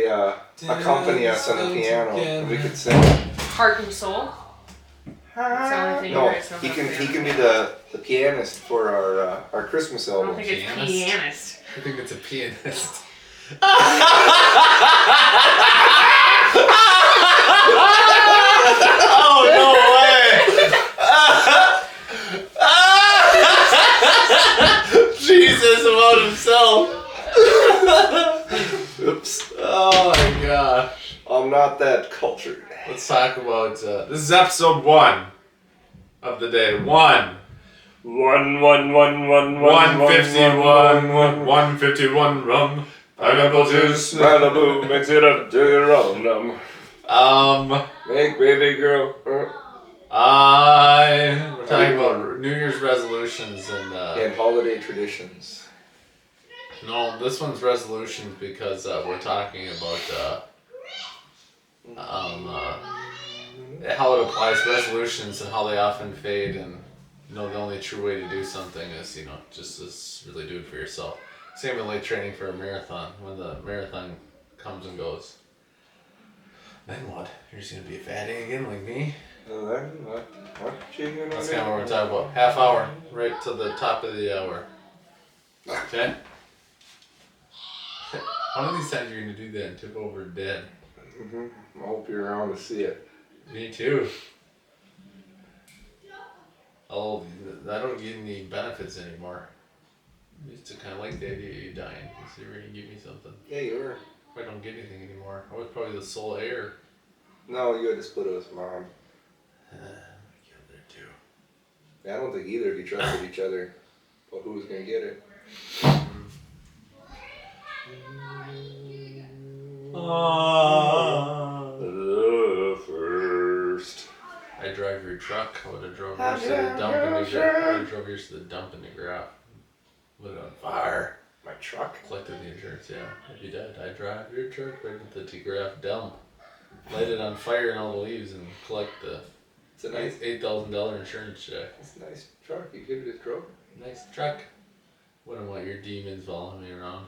accompany us on the piano, and we could sing. Heart and soul. That's the only thing No, you guys know he about can be the pianist for our Christmas I album. don't think it's pianist. I think it's a pianist. Oh no way! Jesus about himself. Oops. Oh my gosh. I'm not that cultured. Let's talk about this is episode 1 of the day. 151 rum. Pineapple juice. Malibu, mix it up to your own. Make baby girl. We're talking about New Year's resolutions And holiday traditions. no, this one's resolutions because we're talking about how it applies to resolutions and how they often fade, and the only true way to do something is just really do it for yourself. Same with like training for a marathon. When the marathon comes and goes, then what? You're just gonna be a fatty again like me? That's kind of what we're talking about. Half hour, right to the top of the hour. Okay? One of these times you're going to do that and tip over dead. Mm-hmm. I hope you're around to see it. Me too. Oh, I don't get any benefits anymore. I used to kind of like the idea of you dying. So you're going to give me something. Yeah, you were. I don't get anything anymore. I was probably the sole heir. No, you had to split it with Mom. I killed her too. Yeah, I don't think either of you trusted each other. But who was going to get it? The first. I drive your truck. I would have drove yours to the dump in the graph. I would have drove yours to the dump in the graph. Lit it on fire. My truck? Collected the insurance, yeah. If you did, I drive your truck right into the graph dump. Light it on fire and all the leaves and collect the It's a nice $8,000 insurance check. It's a nice truck. You give it a truck? Nice truck. Wouldn't want your demons following me around.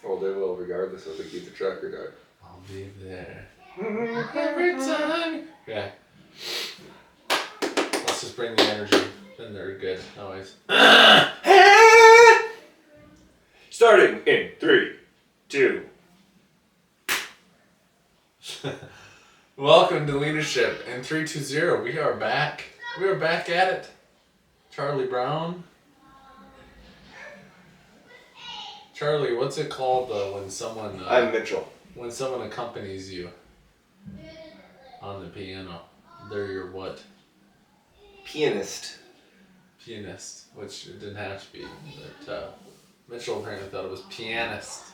Oh, they will, regardless if they keep the truck or not. I'll be there. Every time. Okay. Let's just bring the energy. Then they're good. Always. Starting in 3, 2. Welcome to Leadership in 320. We are back. We are back at it. Charlie Brown. Charlie, what's it called when someone... I'm Mitchell. When someone accompanies you on the piano, they're your what? Pianist. Pianist, which it didn't have to be. But Mitchell apparently thought it was pianist.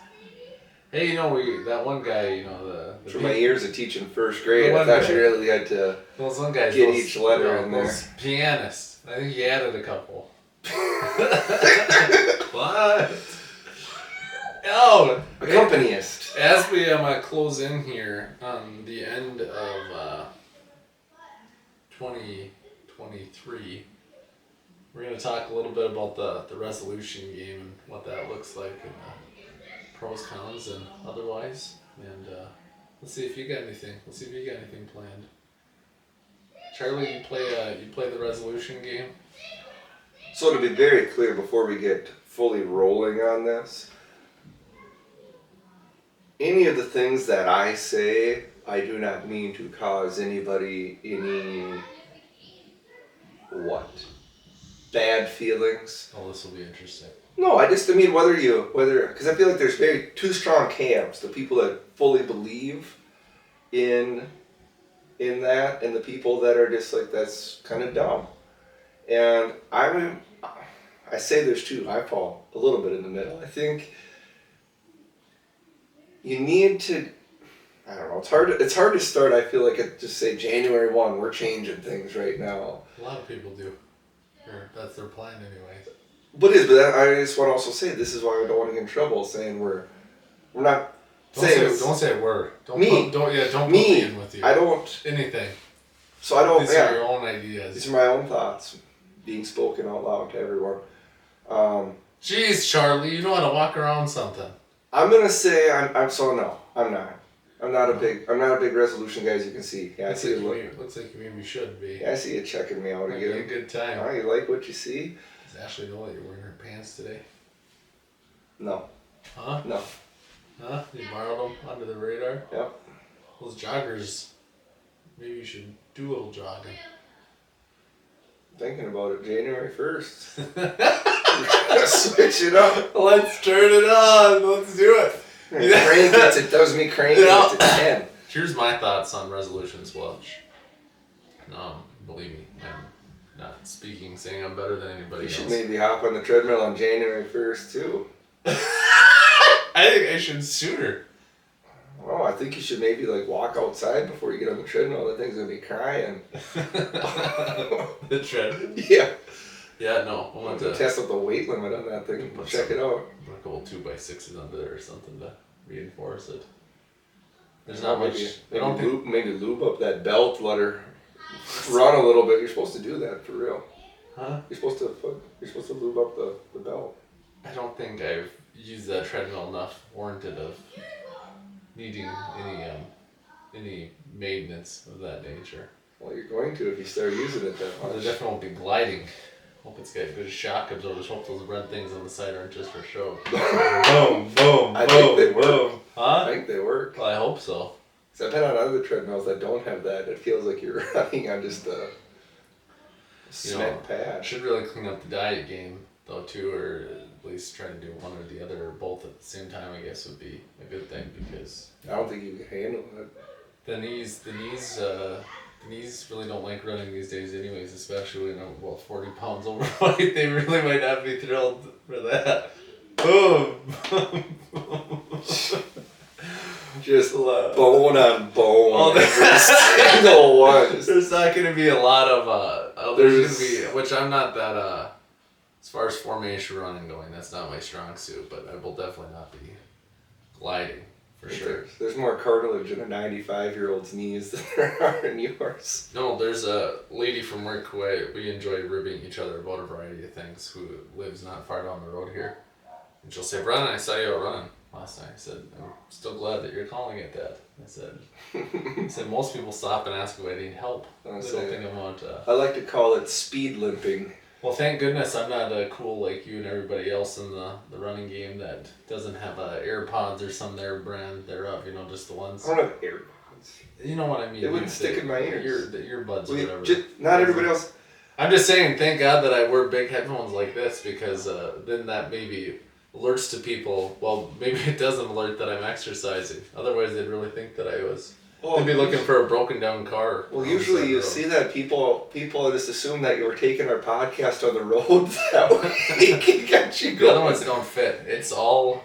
Hey, that one guy, the For my years of teaching first grade, I thought you really had to those one guys, get each letter in there. Pianist. I think he added a couple. What? Oh, Accompanist. As we close in here on the end of 2023, we're going to talk a little bit about the resolution game and what that looks like and pros, cons, and otherwise. And let's see if you got anything. Let's see if you got anything planned. Charlie, you play the resolution game? So to be very clear before we get fully rolling on this, any of the things that I say, I do not mean to cause anybody any bad feelings. Oh, this will be interesting. No, I mean because I feel like there's two strong camps: the people that fully believe in that, and the people that are just like, that's kind of dumb. And I say there's two. I fall a little bit in the middle. I think you need to. I don't know. It's hard to start. I feel like just say January 1. We're changing things right now. A lot of people do. That's their plan anyway. But I just want to also say this is why I don't want to get in trouble saying we're not. Don't say we're. Don't me. Don't put me in with you. I don't. Anything. So I don't. These are your own ideas. These are my own thoughts, being spoken out loud to everyone. Jeez, Charlie, you know how to walk around something. I'm gonna say I'm not. not a big resolution guy, as you can see. Yeah, I see a look. Looks like you maybe should be. Yeah, I see you checking me out Might be a again. good time. Oh, you like what you see? Does Ashley know that you're wearing her pants today? No. Huh? No. Huh? You borrowed them under the radar? Yep. Those joggers, maybe you should do a little jogging. Thinking about it, January 1st. Switch it up. Let's turn it on. Let's do it. Crank it. That was me cranking it to 10. Here's my thoughts on resolutions, Welch. Believe me, I'm not saying I'm better than anybody You else. should maybe hop on the treadmill on January 1st, too. I think I should sooner. Oh, I think you should maybe like walk outside before you get on the treadmill. That thing's gonna be crying. The treadmill? Yeah. Yeah, no. I I'm want to to test out the weight limit on that thing. Check it out. put a couple 2x6s under there or something to reinforce it. There's not much. Maybe lube up that belt. Let her run a little bit. You're supposed to do that for real. Huh? You're supposed to lube up the belt. I don't think I've used that treadmill enough warranted of needing any maintenance of that nature. Well, you're going to if you start using it that There much. definitely won't be gliding. Hope it's got good shock absorbers. Hope those red things on the side aren't just for show. Boom, boom, I think they work. Huh? I think they work. Well, I hope so. So I've been on other treadmills that don't have that. It feels like you're running on just a cement pad. Should really clean up the diet game though too, or at least try to do one or the other or both at the same time. I guess would be a good thing because I don't think you can handle it. the knees really don't like running these days, anyways. Especially when I'm 40 pounds overweight, they really might not be thrilled for that. Boom. Just bone on bone. Oh, every single one. There's not going to be a lot of there's going to be, which I'm not that as far as formation running going, that's not my strong suit, but I will definitely not be gliding for sure. There's more cartilage in a 95-year-old's knees than there are in yours. No, there's a lady from work who we enjoy ribbing each other about a variety of things who lives not far down the road here. And she'll say, "Brennan, I saw you out running last night." I said, "I'm still glad that you're calling it that." I said, most people stop and ask if I need help. They don't think about I like to call it speed limping. Well, thank goodness I'm not cool like you and everybody else in the running game that doesn't have AirPods or some their brand thereof, just the ones. I don't have AirPods. You know what I mean? They wouldn't stick in my ears. The earbuds or whatever. Not everybody else. I'm just saying, thank God that I wear big headphones like this because then that maybe alerts to people. Well, maybe it doesn't alert that I'm exercising. Otherwise, they'd really think that I was. They'd be looking for a broken down car. Well, usually you see that people just assume that you were taking our podcast on the road that way. Got you The going. other ones don't fit. It's all,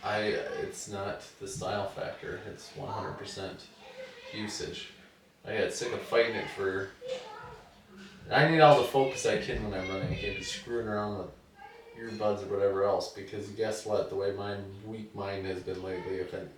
it's not the style factor. It's 100% usage. I got sick of fighting it for. I need all the focus I can when I'm running. I can't be screwing around with earbuds or whatever else because guess what? The way my weak mind has been lately, if an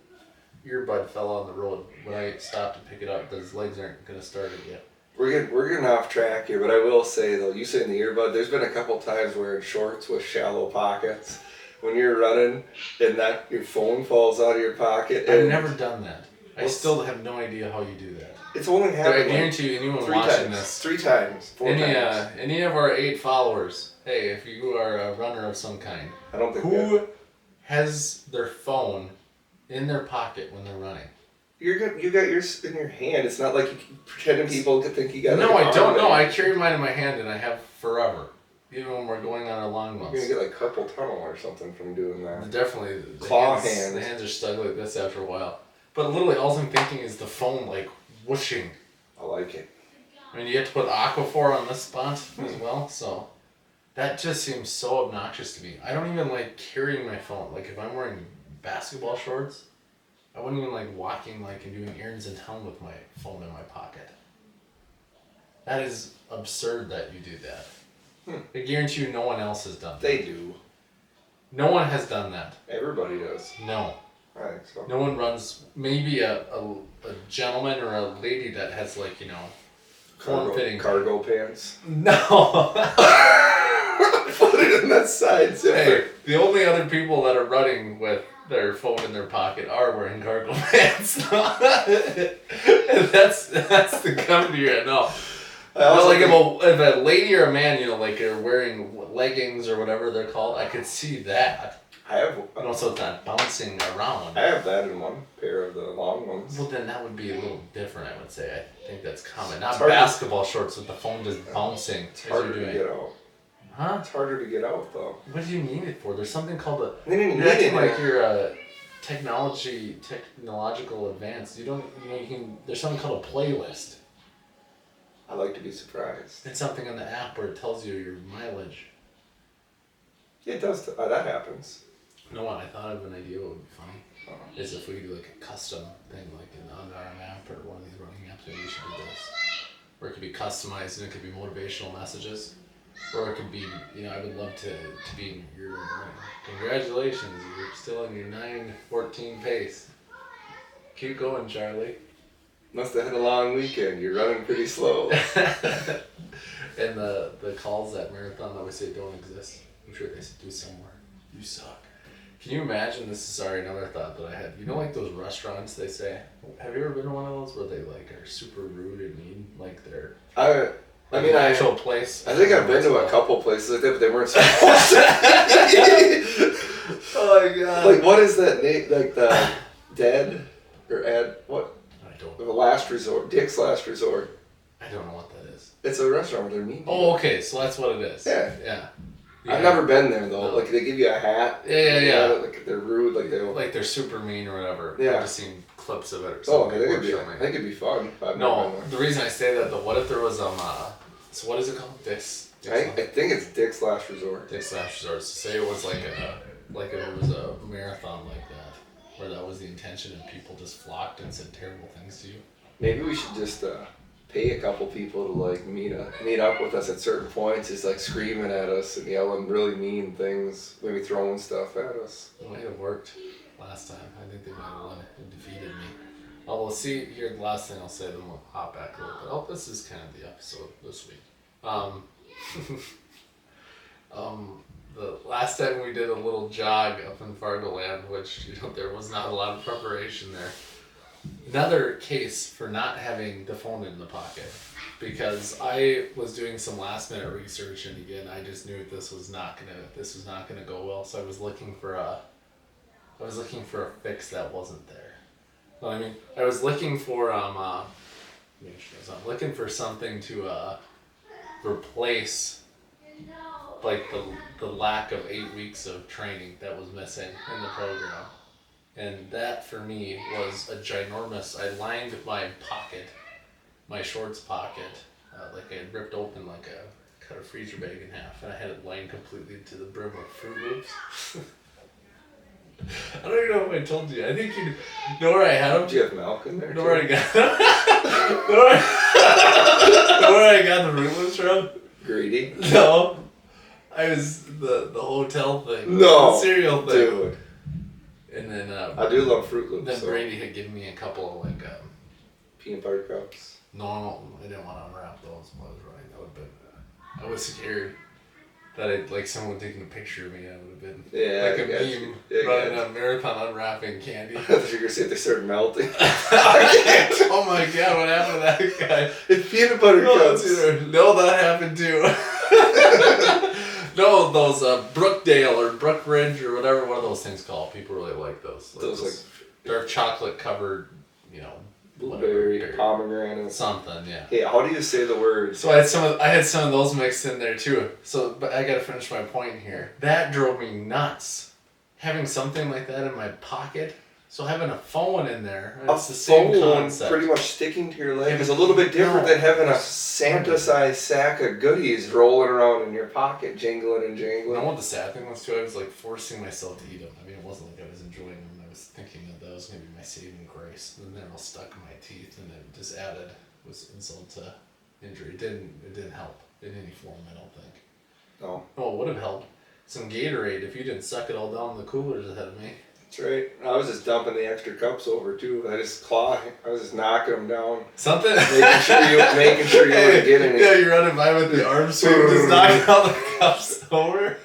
earbud fell on the road, when I stop to pick it up, those legs aren't going to start it yet. We're getting off track here, but I will say though, you saying the earbud, there's been a couple times where in shorts with shallow pockets, when you're running and that your phone falls out of your pocket. I've never done that. I still have no idea how you do that. It's only happened. I guarantee you, anyone 3 watching times, this, 3 times, 4 times. Any of our 8 followers, hey, if you are a runner of some kind, I don't think who has their phone in their pocket when they're running? You got yours in your hand. It's not like you pretending people could think you got. No, I don't know. I carry mine in my hand and I have forever, even when we're going on our long runs. You're gonna get like carpal tunnel or something from doing that. Definitely, Claw hands. The hands are stuck like this after a while. But literally, all I'm thinking is the phone like whooshing. I like it. I mean, you have to put Aquaphor on this spot as well, so that just seems so obnoxious to me. I don't even like carrying my phone. Like if I'm wearing basketball shorts, I wouldn't even like walking like and doing errands in town with my phone in my pocket. That is absurd that you do that. I guarantee you no one else has done that. They do. No one has done that. Everybody does. No. I think so. No one runs. Maybe a gentleman or a lady that has like, form-fitting. Cargo pants. No. Put it in that side zipper. Hey, the only other people that are running with their phone in their pocket are wearing cargo pants. And that's the company you're at. No. Like if a lady or a man, like are wearing leggings or whatever they're called, I could see that. I have. So it's not bouncing around. I have that in one pair of the long ones. Well, then that would be a little different, I would say. I think that's common. Not basketball shorts with the phone just bouncing. It's harder to get out. Huh? It's harder to get out, though. What do you need it for? There's something called a... You're acting like you're technological advanced. You can... There's something called a playlist. I like to be surprised. It's something on the app where it tells you your mileage. Yeah, it does. That happens. You know what? I thought of an idea what would be funny. Is if we could do like a custom thing, like in on our app or one of these running apps, maybe we should do this. Or it could be customized and it could be motivational messages. Or it could be, I would love to be in your, congratulations, you're still in your 9:14 pace. Keep going, Charlie. Must have had a long weekend. You're running pretty slow. And the calls at marathon that we say don't exist. I'm sure they do somewhere. You suck. Can you imagine, this is another thought that I had. Like those restaurants they say, have you ever been to one of those where they like are super rude and mean? Like they're... actual place. I think I've been to a couple places like that, but they weren't supposed to. Oh my god. Like, what is that name? Like the Dead or Ed? What? I don't The Last Resort. Dick's Last Resort. I don't know what that is. It's a restaurant where they're mean. Oh, okay. So that's what it is. Yeah. I've never been there though. No. Like they give you a hat. Yeah. Like they're rude. Like they're super mean or whatever. Yeah. I've just seen clips of it or something. Oh, I think it'd be fun. No, the reason I say that though, what if there was so what is it called? Dick's I think it's Dick's Last Resort. Dick's Last Resort. So say it was like if it was a marathon like that, where that was the intention and people just flocked and said terrible things to you. Maybe we should just pay a couple people to like meet up with us at certain points, just like screaming at us and yelling really mean things, maybe throwing stuff at us. It might have worked last time. I think they might have won and defeated me. Oh, we'll see here. The last thing I'll say, then we'll hop back a little bit. Oh, this is kind of the episode this week. The last time we did a little jog up in Fargo Land, which there was not a lot of preparation there. Another case for not having the phone in the pocket, because I was doing some last minute research, and again I just knew this was not gonna go well. So I was looking for a fix that wasn't there. I was looking for looking for something to replace like the lack of 8 weeks of training that was missing in the program. And that for me was a ginormous, I lined my shorts pocket, like I had ripped open cut a freezer bag in half, and I had it lined completely to the brim with Fruit Loops. I don't even know if I told you. I think you know where I had them. Do you have milk in there? Know where I got them? Know where I got the Fruit Loops from? Greedy? No. I was the hotel thing. No. The cereal thing. Dude. And then I do love Fruit Loops. Then Brady had given me a couple of peanut butter cups. No, I didn't want to unwrap those while I was running. That would have been. I was scared that someone taking a picture of me. I would have been like a meme running a marathon unwrapping candy. I thought you were gonna say they started melting. Oh my god, what happened to that guy? It's peanut butter cups. No, that happened too. No, those Brookdale or Brook Ridge or whatever, what are those things called? People really like those. Those dark chocolate covered, blueberry, pomegranate, something. Yeah. Hey, how do you say the word? So I had some of those mixed in there too. So, but I gotta finish my point here. That drove me nuts. Having something like that in my pocket. So having a phone in there, it's the same concept. Pretty much sticking to your leg is a little bit different than having a Santa-sized sack of goodies rolling around in your pocket, jingling and jangling. You know what the sad thing was too? I was forcing myself to eat them. It wasn't like I was enjoying them. I was thinking that was going to be my saving grace. And then they're all stuck in my teeth, and it just was insult to injury. It didn't help in any form, I don't think. No. Oh, it would have helped. Some Gatorade if you didn't suck it all down in the coolers ahead of me. That's right. I was just dumping the extra cups over too. I was just knocking them down. Something. Making sure you wouldn't get any. Yeah, you're running by with the arm swing, just knocking all the cups over.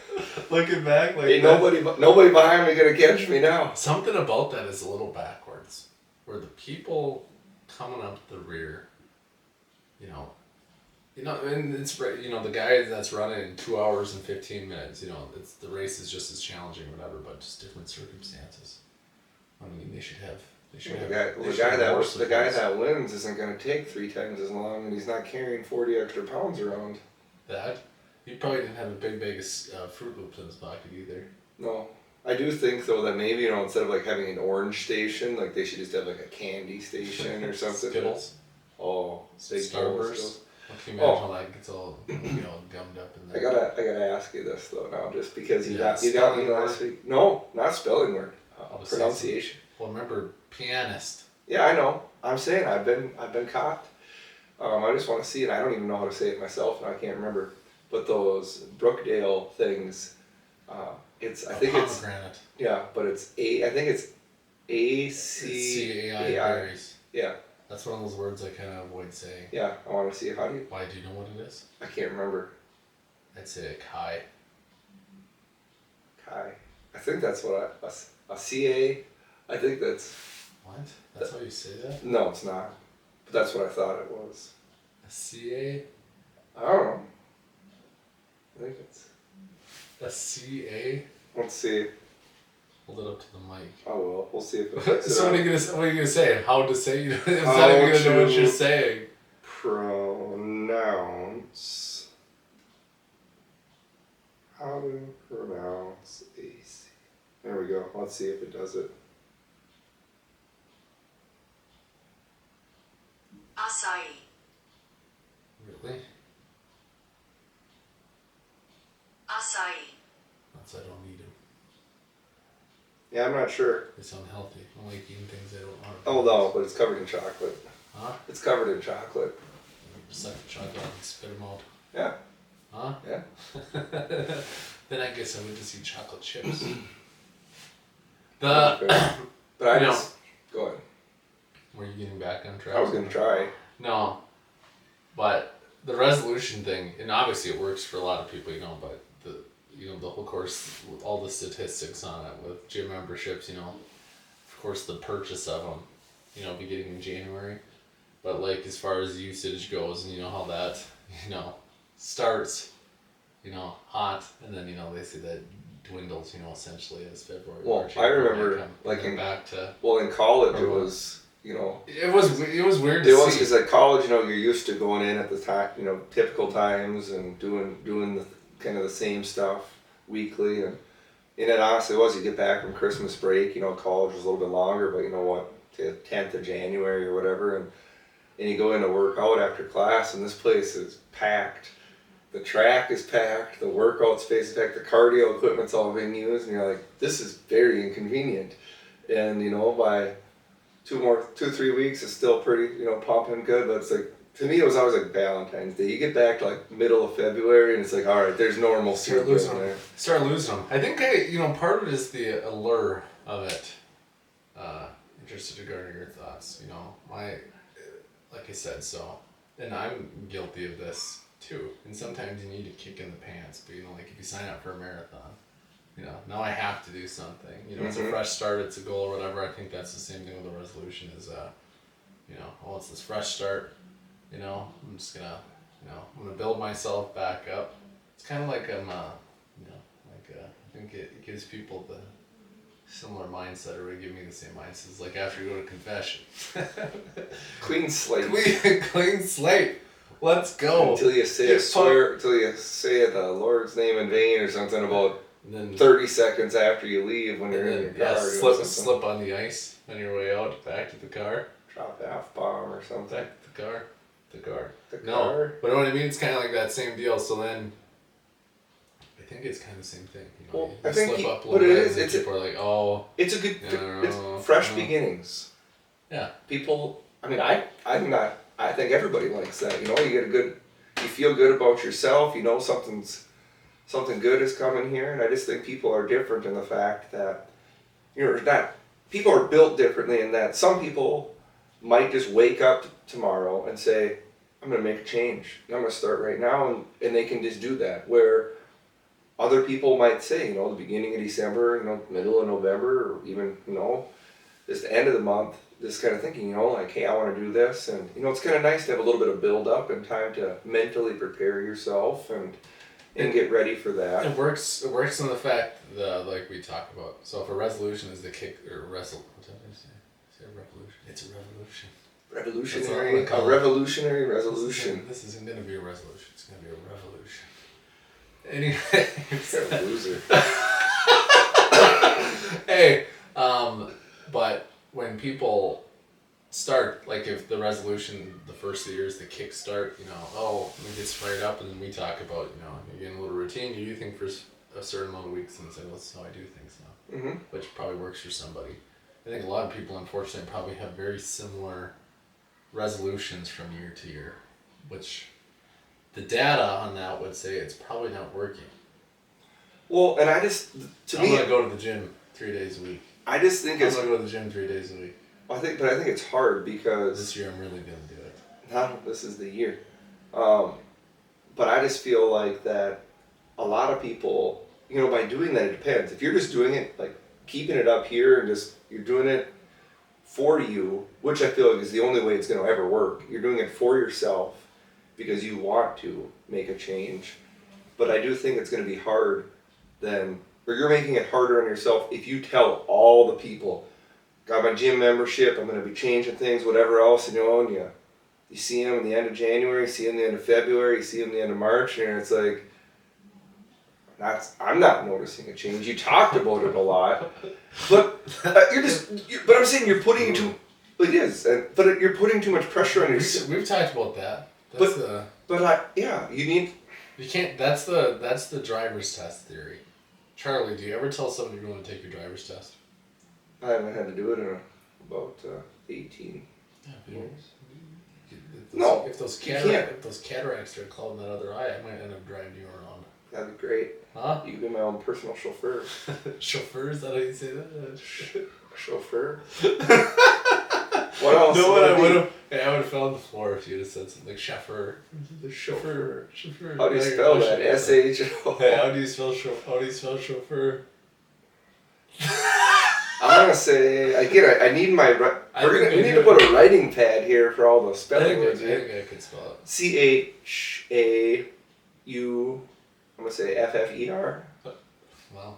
Looking back, like Ain't nobody behind me gonna catch me now. something about that is a little backwards, where the people coming up the rear, you know, and it's the guy that's running in 2 hours and 15 minutes. It's the race is just as challenging, or whatever, but just different circumstances. I mean, they should have. The guy that wins isn't gonna take 3 times as long, and he's not carrying 40 extra pounds around. That he probably didn't have a big bag of Fruit Loops in his pocket either. No. I do think though that maybe instead of like having an orange station, like they should just have like a candy station or something. Skittles. Oh, big Starburst. Can you imagine how that gets all gummed up in there? I gotta ask you this though now, just because you got me last week. No, not spelling word. Pronunciation. Well, remember, pianist. Yeah, I know. I'm saying I've been caught. I just want to see it. I don't even know how to say it myself, and I can't remember. But those Brookdale things, I think it's pomegranate. Yeah, but it's I think it's ACAI berries. Yeah. That's one of those words I kind of avoid saying. Yeah, I want to see how do you. Why, do you know what it is? I can't remember. I'd say a Kai. Kai. I think that's what a CA. I think that's. What? That's how you say that? No, it's not. But that's what I thought it was. A CA? I don't know. I think it's. A CA? Let's see. Hold it up to the mic. Oh well, we'll see if it. So what are you gonna say? How to say? It's not even gonna know what you're saying. Pronounce. How to pronounce AC. There we go. Let's see if it does it. Acai. Really? Acai. That's I don't need them. Yeah, I'm not sure. It's unhealthy. I'm like eating things I don't want. Oh no, but it's covered in chocolate. Huh? It's covered in chocolate. Suck the chocolate and spit them out. Yeah. Huh? Yeah. Then I guess I would just eat chocolate chips. But I just go ahead. Were you getting back on track? I was gonna try. No, but the resolution thing, and obviously it works for a lot of people, but the whole course, all the statistics on it with gym memberships, of course the purchase of them, beginning in January, but like as far as usage goes, and how that, starts, hot, and then, they say that dwindles, essentially as February. Well, March, I remember in college it was. It was weird. It was because at college, you're used to going in at the time, typical times and doing the kind of the same stuff weekly, and it honestly was. You get back from Christmas break, college was a little bit longer, but the 10th of January or whatever, and you go in to work out after class, and this place is packed. The track is packed, the workout space is packed, the cardio equipment's all being used, and you're like, this is very inconvenient, and by 3 weeks is still pretty, pumping good, but it's like, to me it was always like Valentine's Day. You get back to like middle of February and it's like, all right, there's normal Start losing them. I think part of it is the allure of it. Interested to garner your thoughts, like I said, and I'm guilty of this too, and sometimes you need a kick in the pants, but like if you sign up for a marathon, now I have to do something. It's a fresh start, it's a goal or whatever. I think that's the same thing with the resolution is, it's this fresh start. I'm just gonna, I'm gonna build myself back up. It's kind of like I think it gives people the similar mindset, or it give me the same mindset. It's like after you go to confession. Clean slate. Clean slate. Let's go. Until you say the Lord's name in vain or something about. And then 30 seconds after you leave when you're in your car. Slip on the ice on your way out, back to the car. Drop the F-bomb or something. Back to the car. The car. No, but you know what I mean? It's kind of like that same deal. So then, I think it's kind of the same thing. Well, you I think slip up a little bit, and people are like, oh. It's a good, it's fresh beginnings. Yeah. People, I think everybody likes that. You feel good about yourself. Something good is coming here, and I just think people are different in the fact that, people are built differently in that some people might just wake up tomorrow and say, I'm going to make a change. I'm going to start right now, and they can just do that. Where other people might say, the beginning of December, middle of November, or even, just the end of the month, this kind of thinking, like, hey, I want to do this. And, it's kind of nice to have a little bit of build up and time to mentally prepare yourself and get ready for that. It works in the fact that, like we talk about. So if a resolution is the kick, or what did I say? Say a revolution. It's a revolution. A revolutionary resolution. This isn't going to be a resolution. It's going to be a revolution. Anyway. You're a loser. Hey, but when people start, like if the resolution, the first of the year is the kickstart, we get fired up and then we talk about, you get in a little routine, you do things for a certain amount of weeks and say, well, this is how I do things now, which probably works for somebody. I think a lot of people, unfortunately, probably have very similar resolutions from year to year, which the data on that would say it's probably not working. Well, and I'm going to go to the gym 3 days a week. I just think I'm going to go to the gym 3 days a week. I think it's hard because this year I'm really going to do it. No, this is the year. But I just feel like that a lot of people, by doing that, it depends. If you're just doing it, like keeping it up here and just, you're doing it for you, which I feel like is the only way it's going to ever work. You're doing it for yourself because you want to make a change. But I do think it's going to be hard then, or you're making it harder on yourself if you tell all the people, got my gym membership, I'm going to be changing things, whatever else, and you see them in the end of January, you see them in the end of February, you see them in the end of March, and it's like, I'm not noticing a change. You talked about it a lot, but but I'm saying you're putting it is, but you're putting too much pressure on yourself. We've talked about that. You can't, that's the driver's test theory. Charlie, do you ever tell somebody you're going to take your driver's test? I haven't had to do it in about 18 years. If those cataracts start clouding that other eye, I might end up driving you around. That'd be great. Huh? You could be my own personal chauffeur. Chauffeur? Is that how you say that? Chauffeur? What else? No, I would have fell on the floor if you'd have said something like chauffeur. The chauffeur. Chauffeur. How do you spell that? S-H-O. Hey, how do you spell chauffeur? I'm gonna say I need my. We need to put a writing pad here for all the spelling words. I think I could spell it. C-H-A-U. I'm gonna say F-F-E-R. Well,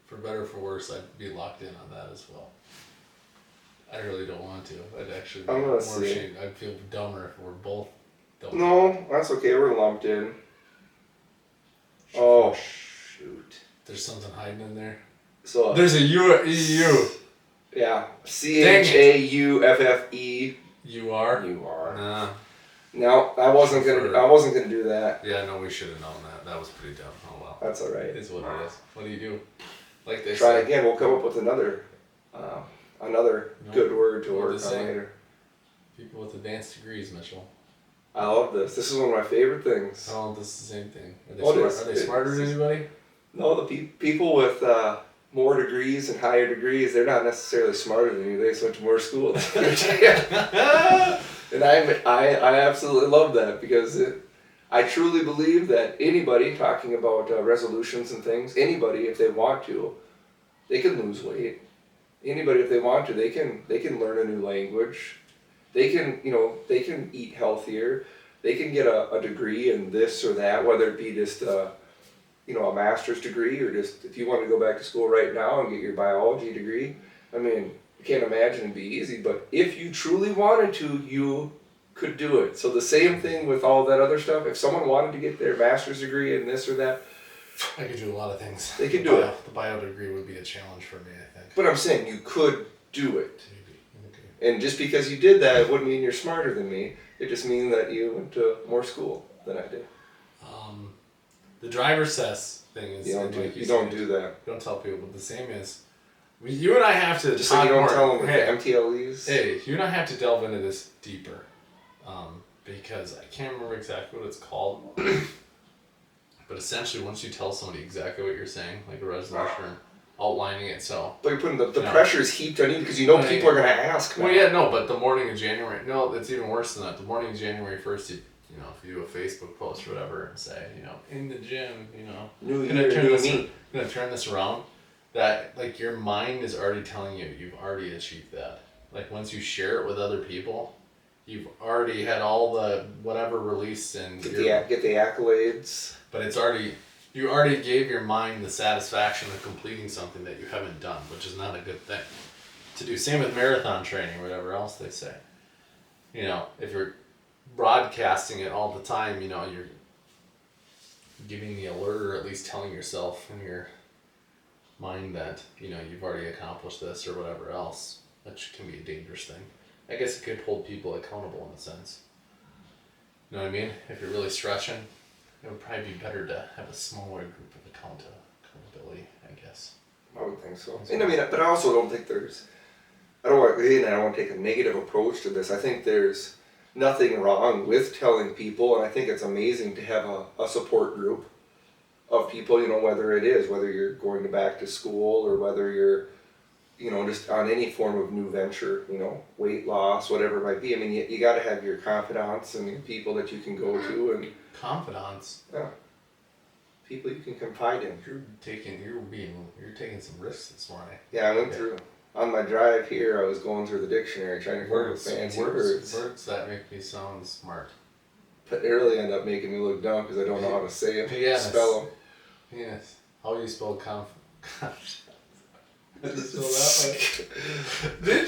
for better or for worse, I'd be locked in on that as well. I really don't want to. I'd actually be more ashamed. I'd feel dumber if we're both. No, that's okay. We're lumped in. Oh shoot! There's something hiding in there. So there's a U. Yeah, C-H-A-U-F-F-E. U-R. Nah. No, I wasn't gonna do that. Yeah, no, we should have known that. That was pretty dumb. Oh well. That's all right. It is what it is. What do you do? Like they Try say. again. We'll come up with another good word to work on later. People with advanced degrees, Mitchell. I love this. This is one of my favorite things. Oh, this is the same thing. Are they smarter than anybody? No, the people with more degrees and higher degrees, they're not necessarily smarter than you. They just went to more school. And I absolutely love that because I truly believe that anybody talking about resolutions and things, anybody if they want to, they can lose weight. Anybody if they want to, they can learn a new language. They can eat healthier. They can get a degree in this or that, whether it be just a master's degree or just if you want to go back to school right now and get your biology degree. I mean, I can't imagine it'd be easy, but if you truly wanted to, you could do it. So the same thing with all that other stuff. If someone wanted to get their master's degree in this or that, I could do a lot of things. They could do it. The bio degree would be a challenge for me, I think. But I'm saying you could do it. Maybe. Okay. And just because you did that, it wouldn't mean you're smarter than me. It just means that you went to more school than I did. The driver's test thing is... You don't do that. You don't tell people, but the same is... You and I have to... Just like you don't tell them with the MTLEs. Hey, you and I have to delve into this deeper. Because I can't remember exactly what it's called. But essentially, once you tell somebody exactly what you're saying, like a resolution, outlining it, so... But you're putting the pressure's heaped on you because people are going to ask. Well, yeah, no, but the morning of January... No, it's even worse than that. The morning of January 1st, if you do a Facebook post or whatever and say, in the gym, New gonna year, turn new this, me. gonna turn this around. That like your mind is already telling you you've already achieved that. Like once you share it with other people, you've already had all the whatever released and Get the accolades. but you already gave your mind the satisfaction of completing something that you haven't done, which is not a good thing to do. Same with marathon training or whatever else they say. If you're broadcasting it all the time, you're giving the alert or at least telling yourself in your mind that, you've already accomplished this or whatever else, which can be a dangerous thing. I guess it could hold people accountable in a sense. You know what I mean? If you're really stretching, it would probably be better to have a smaller group of accountability, I guess. I would think so. And but I also don't think I don't want to take a negative approach to this. I think there's nothing wrong with telling people, and I think it's amazing to have a support group of people, whether you're going back to school or whether you're, just on any form of new venture, weight loss, whatever it might be. I mean, you got to have your confidants and your people that you can go to and Confidants? yeah, people you can confide in. You're taking some risks this morning. Yeah, I went through. On my drive here, I was going through the dictionary trying to find fancy words. Words that make me sound smart. But they really end up making me look dumb because I don't know how to say them, spell them. Yes. How do you spell Didn't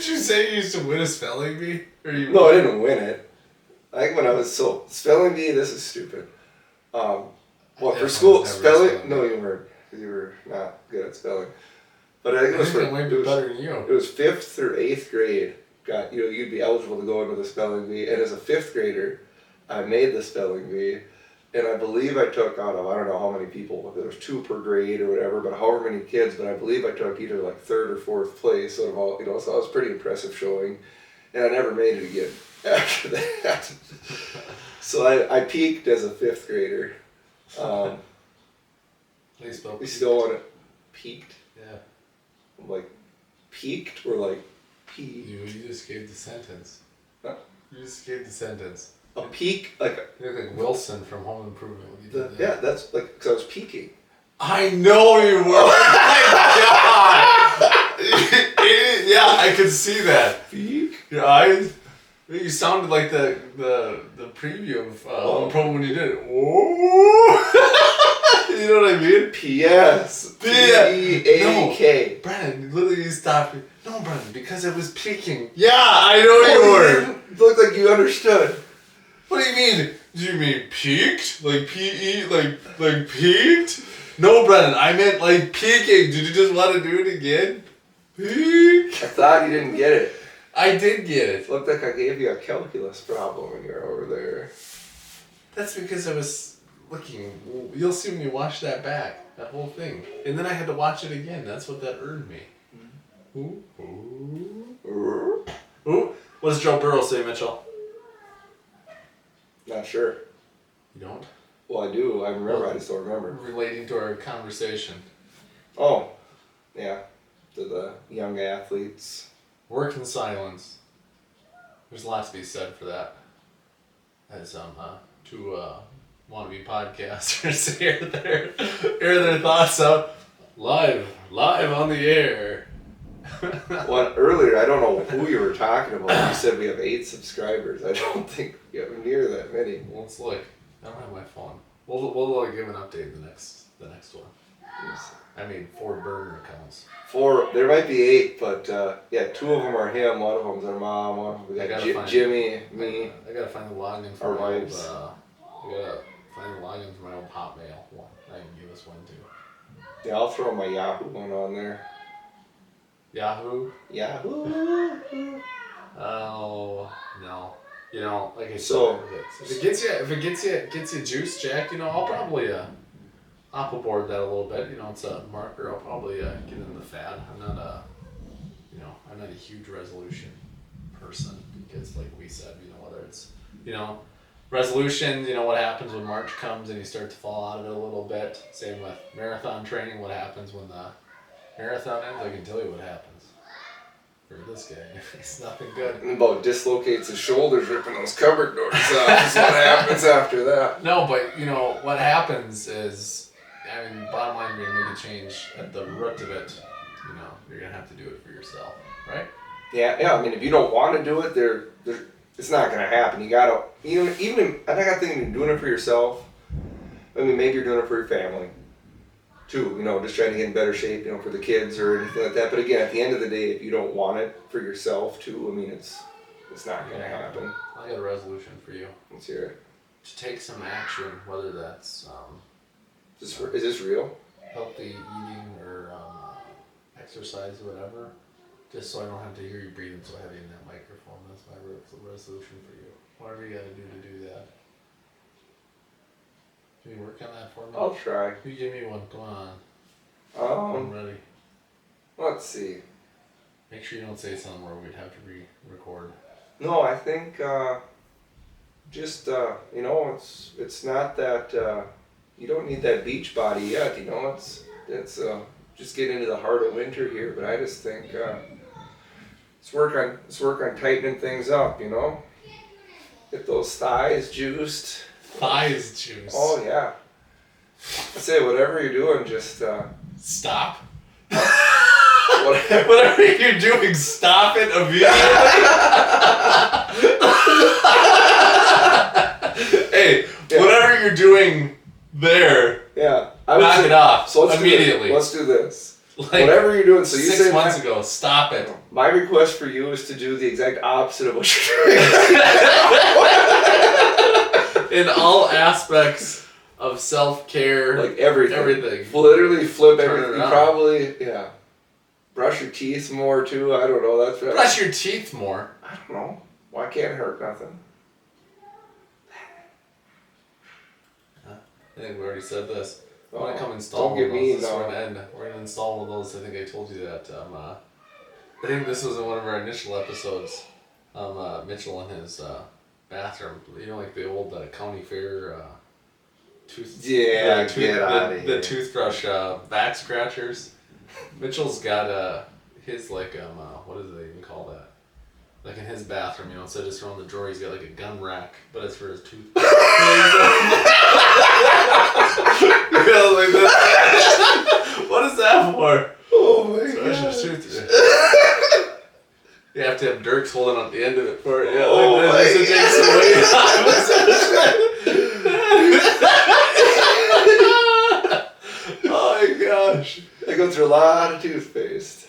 you say you used to win a spelling bee? No, I didn't win it. I think when I was spelling bee, this is stupid. For school spelling? No, you weren't. You were not good at spelling. But I think it was better than you. It was 5th through 8th grade. You'd be eligible to go into the spelling bee, and as a 5th grader, I made the spelling bee, and I believe I took out of I don't know how many people. There was 2 per grade or whatever, but however many kids. But I believe I took either like 3rd or 4th place. So so it was pretty impressive showing, and I never made it again after that. So I peaked as a 5th grader. You still want it peaked? Yeah. Like peaked or like pee? You just gave the sentence. Huh? You just gave the sentence. A peak, like you look like Wilson from Home Improvement. When you did that. Yeah, that's like because I was peaking. I know you were. Oh my God! Yeah, I could see that. Peak. Your eyes. You sounded like the preview of Home Improvement when you did it. Oh. You know what I mean? P.S. P-A-K. No, Brennan, literally you stopped me. No, Brennan, because it was peaking. Yeah, I know you were. It looked like you understood. What do you mean? Do you mean peaked? Like P-E, like peaked? No, Brennan, I meant like peaking. Did you just want to do it again? Peak. I thought you didn't get it. I did get it. It looked like I gave you a calculus problem when you were over there. That's because I was looking. You'll see when you watch that back, that whole thing. And then I had to watch it again. That's what that earned me. Ooh. What does Joe Burrow say, Mitchell? Not sure. You don't? Well, I do. I remember. I just don't remember. Relating to our conversation. Oh, yeah. To the young athletes. Work in silence. There's lots to be said for that. As two wannabe podcasters air their thoughts out live on the air. Well, earlier, I don't know who you were talking about. You said we have 8 subscribers. I don't think we have near that many. Well, let's look. I don't have my phone. We'll give an update in the next one. I mean, 4 burner accounts. 4. There might be 8, but 2 of them are him. One of them's our mom. One of them we got Jimmy, me. I gotta find the login for our my wives. old. I gotta find the login for my old Hotmail one. I can give us one too. Yeah, I'll throw my Yahoo one on there. Yahoo. Oh no. Like I said, if it gets you juice, Jack, I'll probably aquaboard that a little bit. It's a marker. I'll probably get in the fad. I'm not a huge resolution person because, like we said, whether it's resolution, what happens when March comes and you start to fall out of it a little bit. Same with marathon training. What happens when the marathon ends? I can tell you what happens. for this guy. It's nothing good. And about dislocates his shoulders, ripping those cupboard doors off. Is what happens after that. No, but you know what happens is, I mean, bottom line, you're gonna make a change at the root of it. You know, you're gonna have to do it for yourself, right? Yeah. I mean, if you don't want to do it, it's not gonna happen. You gotta even. I got thinking you're doing it for yourself. I mean, maybe you're doing it for your family, too. You know, just trying to get in better shape. You know, for the kids or anything like that. But again, at the end of the day, if you don't want it for yourself too, I mean, it's not gonna happen. I got a resolution for you. Let's hear it. To take some action, whether that's Is this real? healthy eating or exercise or whatever, just so I don't have to hear you breathing so heavy in that microphone. That's my resolution for you. Whatever you gotta do to do that. Can you work on that for me? I'll try. You give me one. Come on. I'm ready. Let's see. Make sure you don't say something where we'd have to re-record. No, I think you know, it's not that you don't need that beach body yet. You know, it's just getting into the heart of winter here. But I just think let's work on tightening things up. You know, get those thighs juiced. Thighs juice. Oh yeah. I say whatever you're doing, just Stop. whatever. Whatever you're doing, stop it immediately. Hey, Yeah. whatever you're doing there, Yeah. knock it off So immediately. Let's do this. Like Whatever you're doing. So you 6 say months ago, stop it. My request for you is to do the exact opposite of what you're doing. In all aspects of self-care, Like everything. everything. Literally flip Turn it everything. You around. probably, brush your teeth more too. I don't know. That's Brush your teeth more. I don't know. Why can't it hurt nothing? I think we already said this. I want Oh, to come install don't one get of those. me, This is no. where it end. We're gonna install one of those. I think I told you that. I think this was in one of our initial episodes. Mitchell in his bathroom. You know, like the old county fair tooth. Yeah, the get outta the here. toothbrush back scratchers. Mitchell's got his like what do they even call that? Like in his bathroom, you know, instead of just throwing the drawer, he's got like a gun rack, but it's for his tooth. Yeah, like that. What is that for? Oh my Brush your god. tooth. You have to have Dirks holding on the end of it for it. Yeah, Oh like that, just to take some weight off. Oh my gosh. I go through a lot of toothpaste.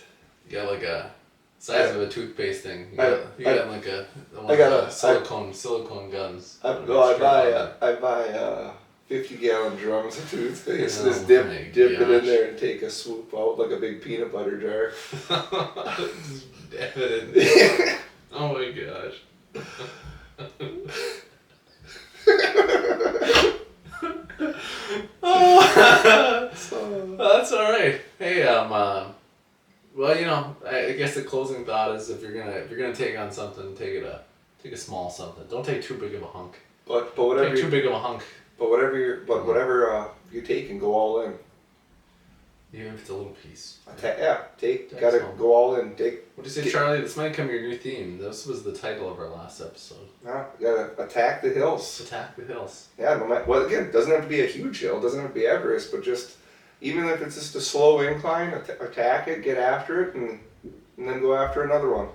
You got like a size of a toothpaste thing. You I got like a silicone guns. I buy 50-gallon drums of toothpaste. Oh Just dip my it in gosh. there and take a swoop out like a big peanut butter jar. Just dab it in. Oh my gosh. So, That's all right. Hey, well, you know, I guess the closing thought is if you're gonna take on something, take a small something. Don't take too big of a hunk. but whatever Take too big of a hunk, whatever you take and go all in. even if it's a little piece. Take Gotta gotta go all in. Take What do you say, Charlie? This might become your new theme. This was the title of our last episode. gotta attack the hills. Attack the hills. Yeah, no matter, well again, it doesn't have to be a huge hill, it doesn't have to be Everest, but just even if it's just a slow incline, attack it, get after it, and then go after another one.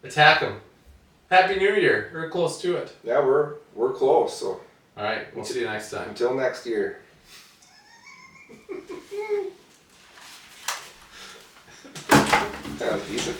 Attack them. Happy New Year. We're close to it. Yeah, we're close. So All right. We'll see you next time. until next year. That was decent.